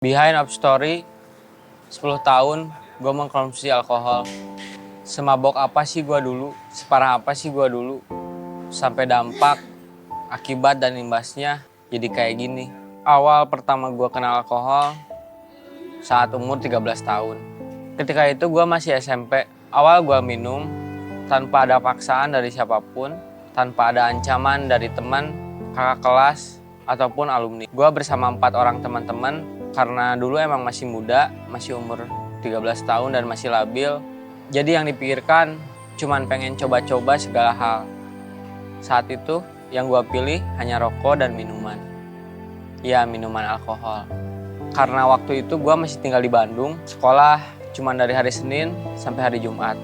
Behind of story, 10 tahun gue mengkonsumsi alkohol. Semabok apa sih gue dulu, separah apa sih gue dulu, sampai dampak, akibat dan imbasnya jadi kayak gini. Awal pertama gue kenal alkohol saat umur 13 tahun. Ketika itu gue masih SMP, awal gue minum tanpa ada paksaan dari siapapun, tanpa ada ancaman dari teman, kakak kelas, ataupun alumni. Gue bersama 4 orang teman-teman. Karena dulu emang masih muda, masih umur 13 tahun dan masih labil. Jadi yang dipikirkan cuman pengen coba-coba segala hal. Saat itu yang gue pilih hanya rokok dan minuman. Ya, minuman alkohol. Karena waktu itu gue masih tinggal di Bandung, sekolah cuman dari hari Senin sampai hari Jumat.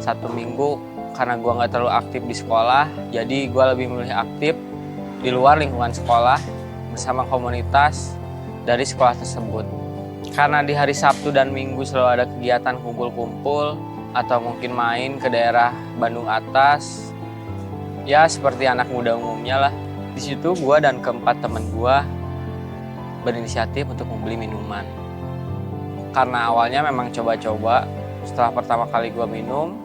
1 minggu karena gue gak terlalu aktif di sekolah, jadi gue lebih memilih aktif di luar lingkungan sekolah bersama komunitas dari sekolah tersebut. Karena di hari Sabtu dan Minggu selalu ada kegiatan kumpul-kumpul atau mungkin main ke daerah Bandung Atas. Ya seperti anak muda umumnya lah. Di situ gue dan keempat teman gue berinisiatif untuk membeli minuman. Karena awalnya memang coba-coba, setelah pertama kali gue minum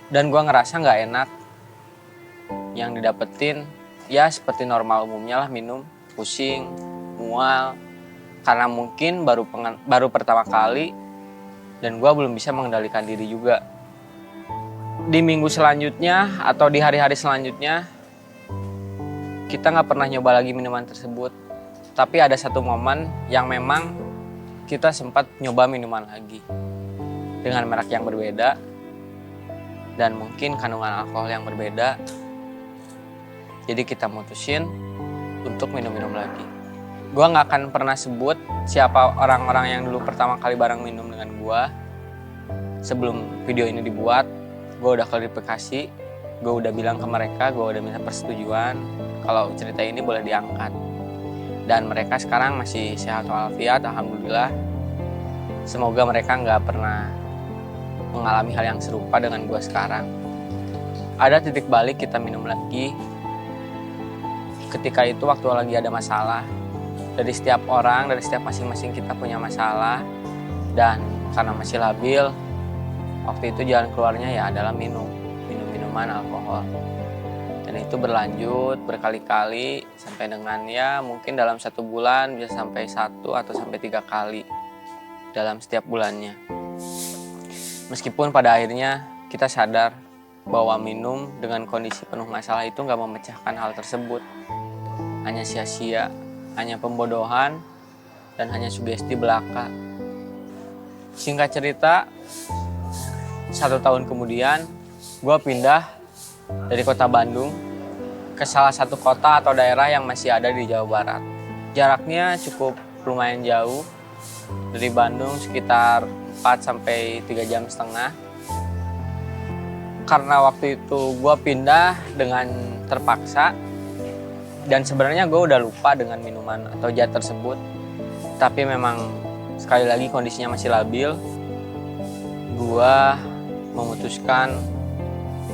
dan gue ngerasa nggak enak. Yang didapetin ya seperti normal umumnya lah, minum, pusing, mual, karena mungkin baru pertama kali dan gue belum bisa mengendalikan diri juga. Di minggu selanjutnya atau di hari-hari selanjutnya kita nggak pernah nyoba lagi minuman tersebut. Tapi ada satu momen yang memang kita sempat nyoba minuman lagi dengan merek yang berbeda dan mungkin kandungan alkohol yang berbeda. Jadi kita mutusin untuk minum-minum lagi. Gue gak akan pernah sebut siapa orang-orang yang dulu pertama kali bareng minum dengan gue. Sebelum video ini dibuat, gue udah klarifikasi, gue udah bilang ke mereka, gue udah minta persetujuan kalau cerita ini boleh diangkat. Dan mereka sekarang masih sehat walafiat, alhamdulillah. Semoga mereka gak pernah mengalami hal yang serupa dengan gue sekarang. Ada titik balik kita minum lagi. Ketika itu waktu lagi ada masalah. Dari setiap orang, dari setiap masing-masing kita punya masalah. Dan karena masih labil, waktu itu jalan keluarnya ya adalah minum-minuman alkohol. Dan itu berlanjut berkali-kali sampai dengan ya mungkin dalam 1 bulan bisa sampai 1 atau sampai 3 kali dalam setiap bulannya. Meskipun pada akhirnya kita sadar bahwa minum dengan kondisi penuh masalah itu gak memecahkan hal tersebut. Hanya sia-sia. Hanya pembodohan dan hanya sugesti belaka. Singkat cerita, 1 tahun kemudian gue pindah dari kota Bandung ke salah satu kota atau daerah yang masih ada di Jawa Barat. Jaraknya cukup lumayan jauh, dari Bandung sekitar 4-3 jam setengah. Karena waktu itu gue pindah dengan terpaksa. Dan sebenarnya gue udah lupa dengan minuman atau zat tersebut. Tapi memang sekali lagi kondisinya masih labil. Gue memutuskan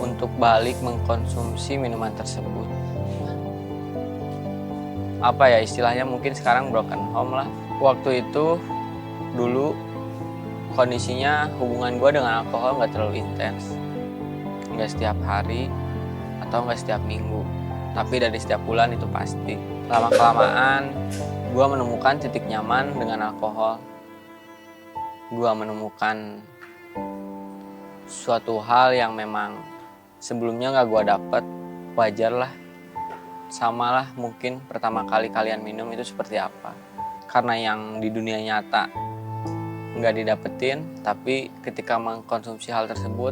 untuk balik mengkonsumsi minuman tersebut. Apa ya istilahnya, mungkin sekarang broken home lah. Waktu itu dulu kondisinya hubungan gue dengan alkohol gak terlalu intens. Gak setiap hari atau gak setiap minggu. Tapi dari setiap bulan itu pasti. Lama-kelamaan, gue menemukan titik nyaman dengan alkohol. Gue menemukan suatu hal yang memang sebelumnya gak gue dapet. Wajar lah. Sama lah mungkin pertama kali kalian minum itu seperti apa. Karena yang di dunia nyata gak didapetin, tapi ketika mengkonsumsi hal tersebut,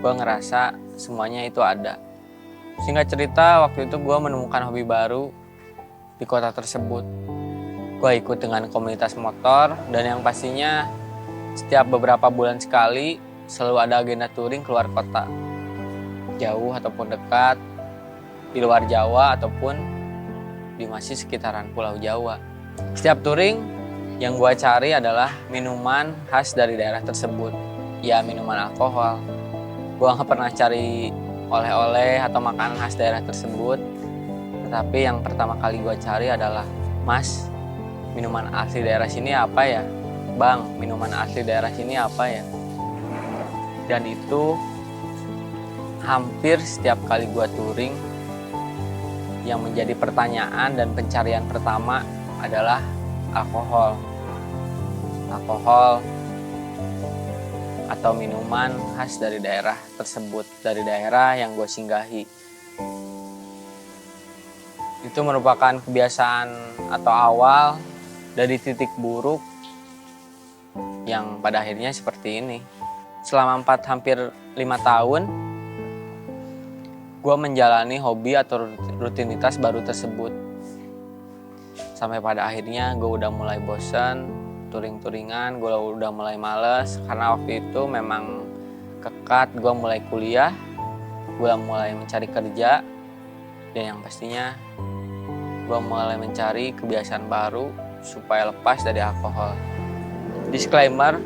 gue ngerasa semuanya itu ada. Singkat cerita, waktu itu gue menemukan hobi baru di kota tersebut. Gue ikut dengan komunitas motor dan yang pastinya setiap beberapa bulan sekali selalu ada agenda touring keluar kota. Jauh ataupun dekat, di luar Jawa ataupun di masih sekitaran Pulau Jawa. Setiap touring yang gue cari adalah minuman khas dari daerah tersebut. Ya minuman alkohol. Gue gak pernah cari oleh-oleh atau makanan khas daerah tersebut. Tetapi yang pertama kali gue cari adalah, "Mas, minuman asli daerah sini apa ya? Bang, minuman asli daerah sini apa ya? Dan itu hampir setiap kali gue touring, yang menjadi pertanyaan dan pencarian pertama adalah alkohol. Alkohol atau minuman khas dari daerah tersebut, dari daerah yang gue singgahi. Itu merupakan kebiasaan atau awal dari titik buruk yang pada akhirnya seperti ini. Selama hampir 5 tahun, gue menjalani hobi atau rutinitas baru tersebut. Sampai pada akhirnya gue udah mulai bosan, touring-touringan, gue udah mulai males. Karena waktu itu memang kekat, gue mulai kuliah, gue mulai mencari kerja. Dan yang pastinya gue mulai mencari kebiasaan baru supaya lepas dari alkohol. Disclaimer,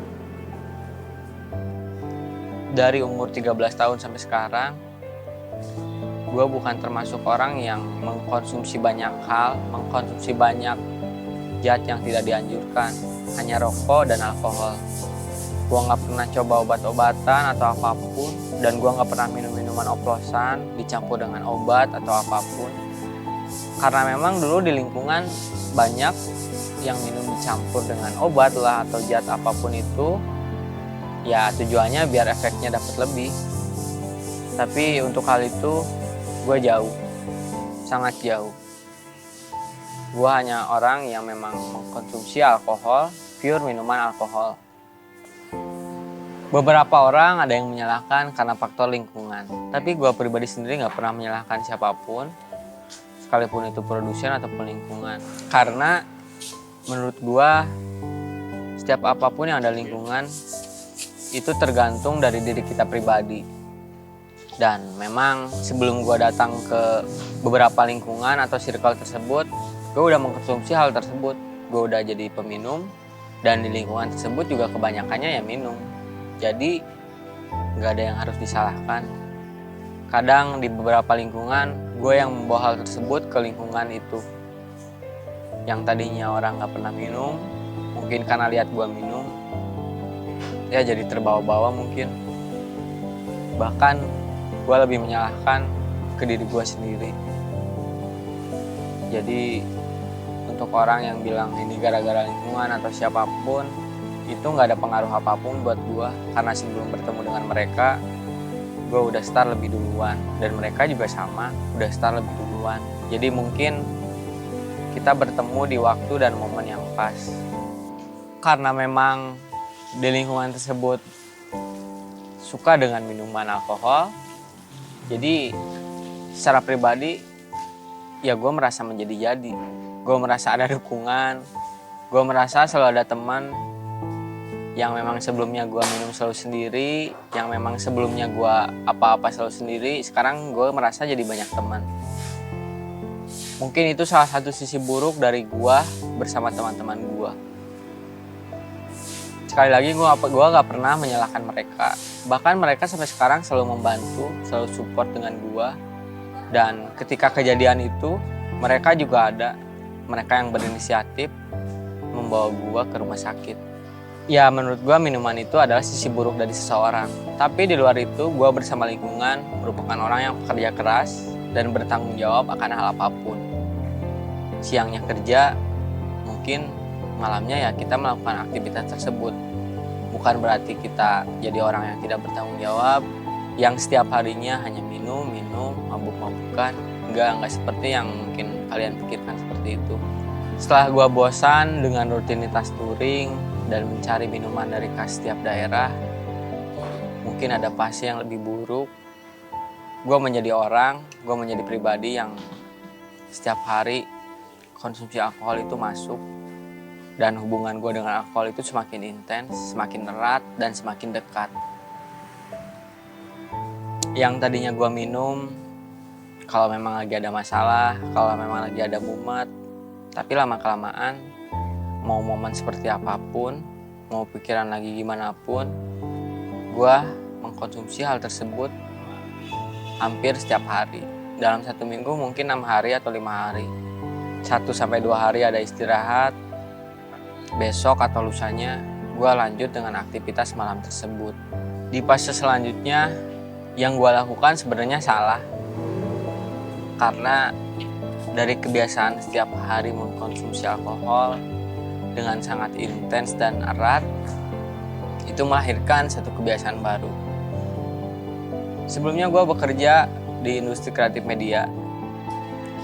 dari umur 13 tahun sampai sekarang, gue bukan termasuk orang yang mengkonsumsi banyak hal, mengkonsumsi banyak zat yang tidak dianjurkan, hanya rokok dan alkohol. Gue gak pernah coba obat-obatan atau apapun, dan gue gak pernah minum minuman oplosan dicampur dengan obat atau apapun. Karena memang dulu di lingkungan banyak yang minum dicampur dengan obat lah atau zat apapun itu, ya tujuannya biar efeknya dapat lebih. Tapi untuk hal itu gue jauh, sangat jauh. Gue hanya orang yang memang mengkonsumsi alkohol, pure minuman alkohol. Beberapa orang ada yang menyalahkan karena faktor lingkungan. Tapi gue pribadi sendiri gak pernah menyalahkan siapapun, sekalipun itu produsen ataupun lingkungan. Karena menurut gue, setiap apapun yang ada lingkungan, itu tergantung dari diri kita pribadi. Dan memang sebelum gue datang ke beberapa lingkungan atau circle tersebut, gue udah mengkonsumsi hal tersebut. Gue udah jadi peminum, dan di lingkungan tersebut juga kebanyakannya ya minum. Jadi gak ada yang harus disalahkan. Kadang di beberapa lingkungan, gue yang membawa hal tersebut ke lingkungan itu. Yang tadinya orang gak pernah minum, mungkin karena lihat gue minum, ya jadi terbawa-bawa mungkin. Bahkan gue lebih menyalahkan ke diri gue sendiri. Jadi untuk orang yang bilang ini gara-gara lingkungan atau siapapun, itu gak ada pengaruh apapun buat gue. Karena sebelum bertemu dengan mereka, gue udah start lebih duluan. Dan mereka juga sama, udah start lebih duluan. Jadi mungkin kita bertemu di waktu dan momen yang pas. Karena memang di lingkungan tersebut suka dengan minuman alkohol, jadi secara pribadi ya gue merasa menjadi-jadi. Gue merasa ada dukungan, gue merasa selalu ada teman yang memang sebelumnya gue minum selalu sendiri, yang memang sebelumnya gue apa-apa selalu sendiri. Sekarang gue merasa jadi banyak teman. Mungkin itu salah satu sisi buruk dari gue bersama teman-teman gue. Sekali lagi gue gak pernah menyalahkan mereka. Bahkan mereka sampai sekarang selalu membantu, selalu support dengan gue. Dan ketika kejadian itu, mereka juga ada. Mereka yang berinisiatif membawa gue ke rumah sakit. Ya menurut gue minuman itu adalah sisi buruk dari seseorang. Tapi di luar itu, gue bersama lingkungan merupakan orang yang pekerja keras dan bertanggung jawab akan hal apapun. Siangnya kerja, mungkin malamnya ya kita melakukan aktivitas tersebut. Bukan berarti kita jadi orang yang tidak bertanggung jawab, yang setiap harinya hanya minum, mabuk-mabukan. Enggak seperti yang mungkin kalian pikirkan seperti itu. Setelah gue bosan dengan rutinitas touring dan mencari minuman dari khas setiap daerah, mungkin ada fase yang lebih buruk. Gue menjadi pribadi yang setiap hari konsumsi alkohol itu masuk. Dan hubungan gue dengan alkohol itu semakin intens, semakin erat, dan semakin dekat. Yang tadinya gue minum kalau memang lagi ada masalah, kalau memang lagi ada mumet. Tapi lama-kelamaan, mau momen seperti apapun, mau pikiran lagi gimana pun, gue mengkonsumsi hal tersebut hampir setiap hari. Dalam 1 minggu mungkin 6 hari atau 5 hari. 1-2 hari ada istirahat, Besok atau lusanya, gue lanjut dengan aktivitas malam tersebut. Di fase selanjutnya, yang gue lakukan sebenarnya salah. Karena dari kebiasaan setiap hari mengkonsumsi alkohol dengan sangat intens dan erat, itu melahirkan satu kebiasaan baru. Sebelumnya gue bekerja di industri kreatif media.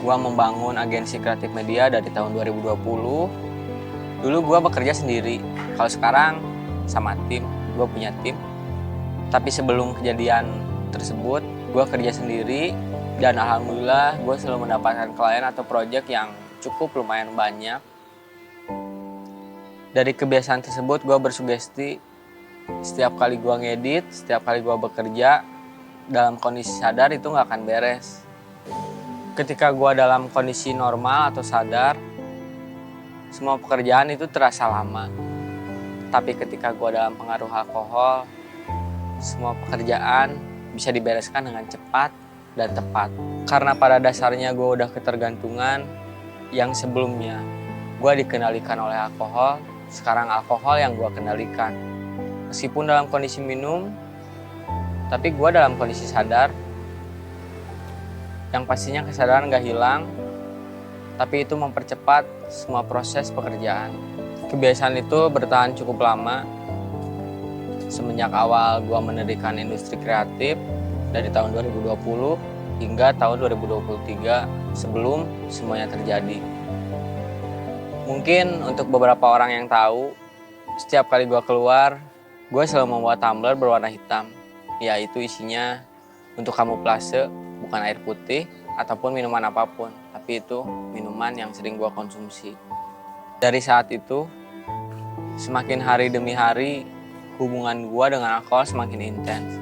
Gue membangun agensi kreatif media dari tahun 2020. Dulu gue bekerja sendiri, kalau sekarang sama tim, gue punya tim. Tapi sebelum kejadian tersebut, gue kerja sendiri dan alhamdulillah gue selalu mendapatkan klien atau proyek yang cukup lumayan banyak. Dari kebiasaan tersebut gue bersugesti, setiap kali gue ngedit, setiap kali gue bekerja, dalam kondisi sadar itu gak akan beres. Ketika gue dalam kondisi normal atau sadar, semua pekerjaan itu terasa lama. Tapi ketika gue dalam pengaruh alkohol, semua pekerjaan bisa dibereskan dengan cepat dan tepat. Karena pada dasarnya gue udah ketergantungan yang sebelumnya gue dikendalikan oleh alkohol, sekarang alkohol yang gue kendalikan. Meskipun dalam kondisi minum, tapi gue dalam kondisi sadar. Yang pastinya kesadaran gak hilang, tapi itu mempercepat semua proses pekerjaan. Kebiasaan itu bertahan cukup lama. Semenjak awal gue mendirikan industri kreatif dari tahun 2020 hingga tahun 2023 sebelum semuanya terjadi. Mungkin untuk beberapa orang yang tahu, setiap kali gue keluar, gue selalu membawa tumbler berwarna hitam. Yaitu isinya untuk kamuflase, bukan air putih ataupun minuman apapun, tapi itu minuman yang sering gue konsumsi. Dari saat itu, semakin hari demi hari, hubungan gue dengan alkohol semakin intens.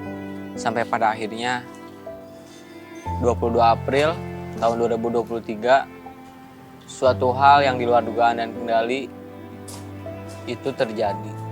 Sampai pada akhirnya, 22 April tahun 2023, suatu hal yang di luar dugaan dan kendali itu terjadi.